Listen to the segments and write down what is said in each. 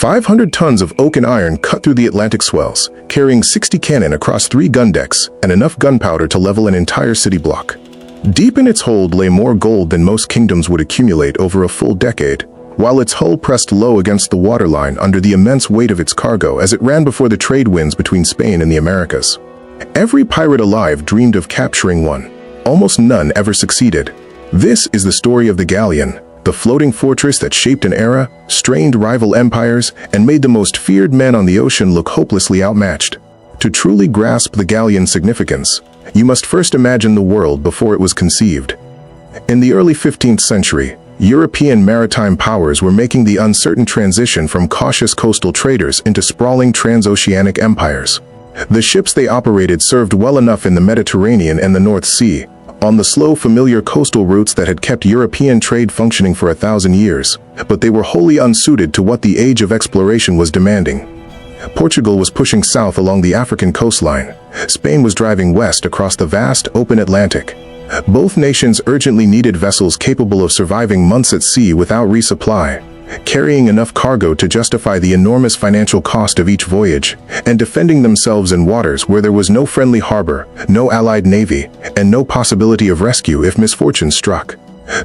500 tons of oak and iron cut through the Atlantic swells, carrying 60 cannon across 3 gun decks and enough gunpowder to level an entire city block. Deep in its hold lay more gold than most kingdoms would accumulate over a full decade, while its hull pressed low against the waterline under the immense weight of its cargo as it ran before the trade winds between Spain and the Americas. Every pirate alive dreamed of capturing one. Almost none ever succeeded. This is the story of the Galleon, the floating fortress that shaped an era, strained rival empires, and made the most feared men on the ocean look hopelessly outmatched. To truly grasp the Galleon's significance, you must first imagine the world before it was conceived. In the early 15th century, European maritime powers were making the uncertain transition from cautious coastal traders into sprawling transoceanic empires. The ships they operated served well enough in the Mediterranean and the North Sea, on the slow, familiar coastal routes that had kept European trade functioning for 1,000 years, but they were wholly unsuited to what the age of exploration was demanding. Portugal was pushing south along the African coastline. Spain was driving west across the vast, open Atlantic. Both nations urgently needed vessels capable of surviving months at sea without resupply, carrying enough cargo to justify the enormous financial cost of each voyage, and defending themselves in waters where there was no friendly harbor, no allied navy, and no possibility of rescue if misfortune struck.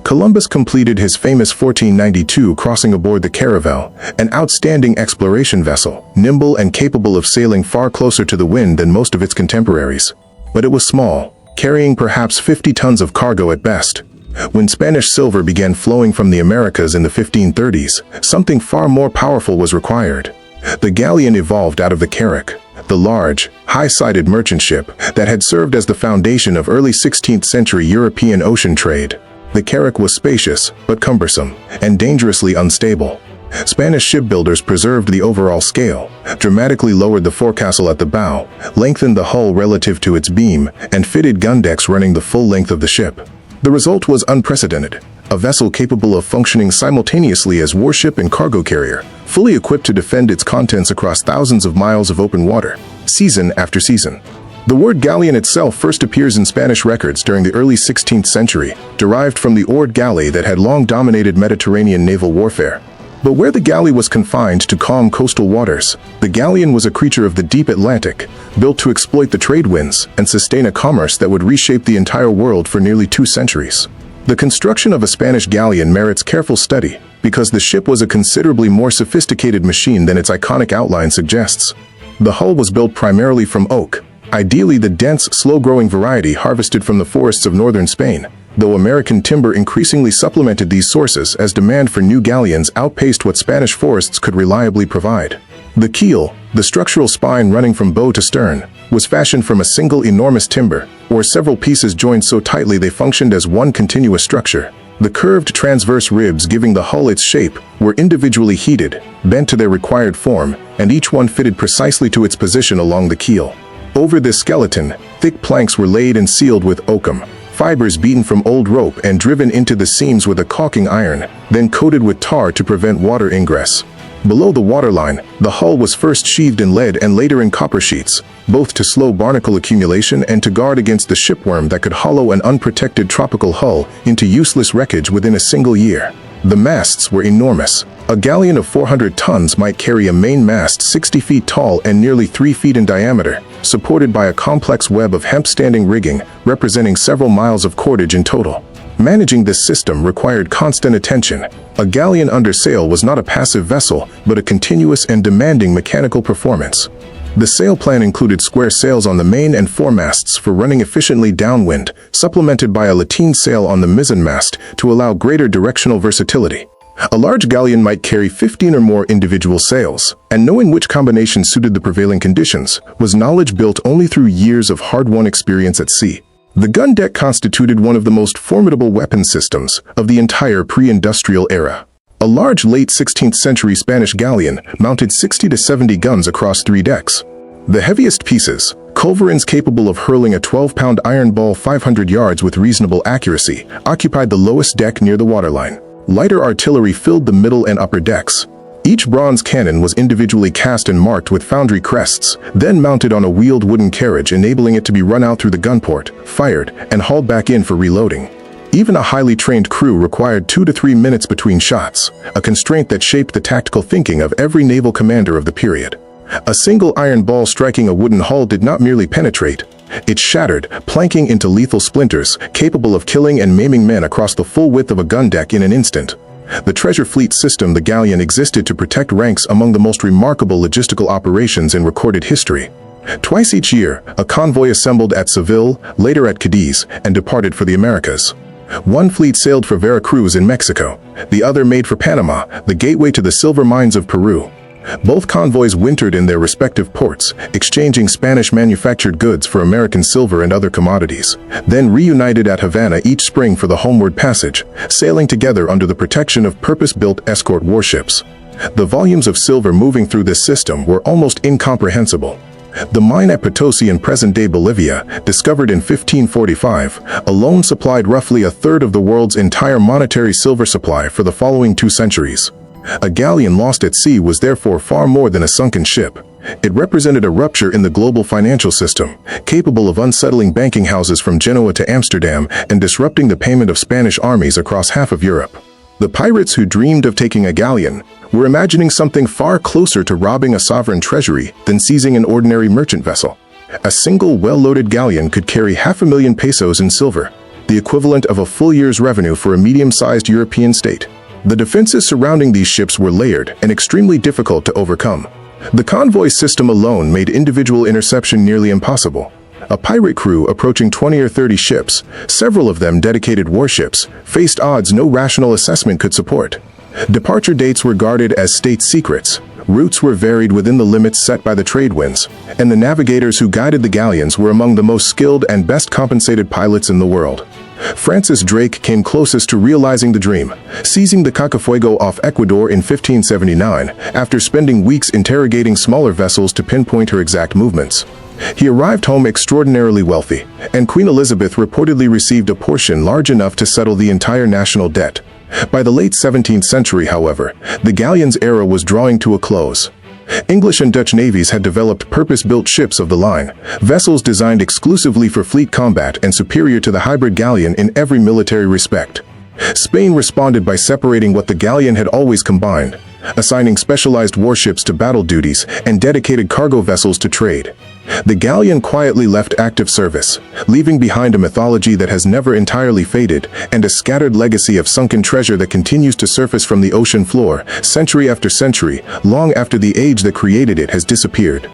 Columbus completed his famous 1492 crossing aboard the Caravel, an outstanding exploration vessel, nimble and capable of sailing far closer to the wind than most of its contemporaries. But it was small, carrying perhaps 50 tons of cargo at best. When Spanish silver began flowing from the Americas in the 1530s, something far more powerful was required. The galleon evolved out of the carrack, the large, high-sided merchant ship that had served as the foundation of early 16th century European ocean trade. The carrack was spacious, but cumbersome, and dangerously unstable. Spanish shipbuilders preserved the overall scale, dramatically lowered the forecastle at the bow, lengthened the hull relative to its beam, and fitted gun decks running the full length of the ship. The result was unprecedented, a vessel capable of functioning simultaneously as warship and cargo carrier, fully equipped to defend its contents across thousands of miles of open water, season after season. The word galleon itself first appears in Spanish records during the early 16th century, derived from the oared galley that had long dominated Mediterranean naval warfare. But where the galley was confined to calm coastal waters, the galleon was a creature of the deep Atlantic, built to exploit the trade winds and sustain a commerce that would reshape the entire world for nearly 2 centuries. The construction of a Spanish galleon merits careful study, because the ship was a considerably more sophisticated machine than its iconic outline suggests. The hull was built primarily from oak, ideally the dense, slow-growing variety harvested from the forests of northern Spain, though American timber increasingly supplemented these sources as demand for new galleons outpaced what Spanish forests could reliably provide. The keel, the structural spine running from bow to stern, was fashioned from a single enormous timber, or several pieces joined so tightly they functioned as one continuous structure. The curved transverse ribs giving the hull its shape were individually heated, bent to their required form, and each one fitted precisely to its position along the keel. Over this skeleton, thick planks were laid and sealed with oakum, fibers beaten from old rope and driven into the seams with a caulking iron, then coated with tar to prevent water ingress. Below the waterline, the hull was first sheathed in lead and later in copper sheets, both to slow barnacle accumulation and to guard against the shipworm that could hollow an unprotected tropical hull into useless wreckage within a single year. The masts were enormous. A galleon of 400 tons might carry a main mast 60 feet tall and nearly 3 feet in diameter, supported by a complex web of hemp-standing rigging representing several miles of cordage in total. Managing this system required constant attention. A galleon under sail was not a passive vessel, but a continuous and demanding mechanical performance. The sail plan included square sails on the main and foremasts for running efficiently downwind, supplemented by a lateen sail on the mizzenmast to allow greater directional versatility. A large galleon might carry 15 or more individual sails, and knowing which combination suited the prevailing conditions was knowledge built only through years of hard-won experience at sea. The gun deck constituted one of the most formidable weapon systems of the entire pre-industrial era. A large late 16th century Spanish galleon mounted 60 to 70 guns across 3 decks. The heaviest pieces, culverins capable of hurling a 12-pound iron ball 500 yards with reasonable accuracy, occupied the lowest deck near the waterline. Lighter artillery filled the middle and upper decks. Each bronze cannon was individually cast and marked with foundry crests, then mounted on a wheeled wooden carriage enabling it to be run out through the gun port, fired, and hauled back in for reloading. Even a highly trained crew required 2 to 3 minutes between shots, a constraint that shaped the tactical thinking of every naval commander of the period. A single iron ball striking a wooden hull did not merely penetrate, it shattered, planking into lethal splinters, capable of killing and maiming men across the full width of a gun deck in an instant. The treasure fleet system, the Galleon, existed to protect ranks among the most remarkable logistical operations in recorded history. Twice each year, a convoy assembled at Seville, later at Cadiz, and departed for the Americas. One fleet sailed for Veracruz in Mexico, the other made for Panama, the gateway to the silver mines of Peru. Both convoys wintered in their respective ports, exchanging Spanish-manufactured goods for American silver and other commodities, then reunited at Havana each spring for the homeward passage, sailing together under the protection of purpose-built escort warships. The volumes of silver moving through this system were almost incomprehensible. The mine at Potosi in present-day Bolivia, discovered in 1545, alone supplied roughly a third of the world's entire monetary silver supply for the following 2 centuries. A galleon lost at sea was therefore far more than a sunken ship. It represented a rupture in the global financial system, capable of unsettling banking houses from Genoa to Amsterdam and disrupting the payment of Spanish armies across half of Europe. The pirates who dreamed of taking a galleon were imagining something far closer to robbing a sovereign treasury than seizing an ordinary merchant vessel. A single well-loaded galleon could carry 500,000 pesos in silver, the equivalent of a full year's revenue for a medium-sized European state. The defenses surrounding these ships were layered and extremely difficult to overcome. The convoy system alone made individual interception nearly impossible. A pirate crew approaching 20 or 30 ships, several of them dedicated warships, faced odds no rational assessment could support. Departure dates were guarded as state secrets, routes were varied within the limits set by the trade winds, and the navigators who guided the galleons were among the most skilled and best compensated pilots in the world. Francis Drake came closest to realizing the dream, seizing the Cacafuego off Ecuador in 1579, after spending weeks interrogating smaller vessels to pinpoint her exact movements. He arrived home extraordinarily wealthy, and Queen Elizabeth reportedly received a portion large enough to settle the entire national debt. By the late 17th century, however, the galleon's era was drawing to a close. English and Dutch navies had developed purpose-built ships of the line, vessels designed exclusively for fleet combat and superior to the hybrid galleon in every military respect. Spain responded by separating what the galleon had always combined, assigning specialized warships to battle duties and dedicated cargo vessels to trade. The galleon quietly left active service, leaving behind a mythology that has never entirely faded and a scattered legacy of sunken treasure that continues to surface from the ocean floor, century after century, long after the age that created it has disappeared.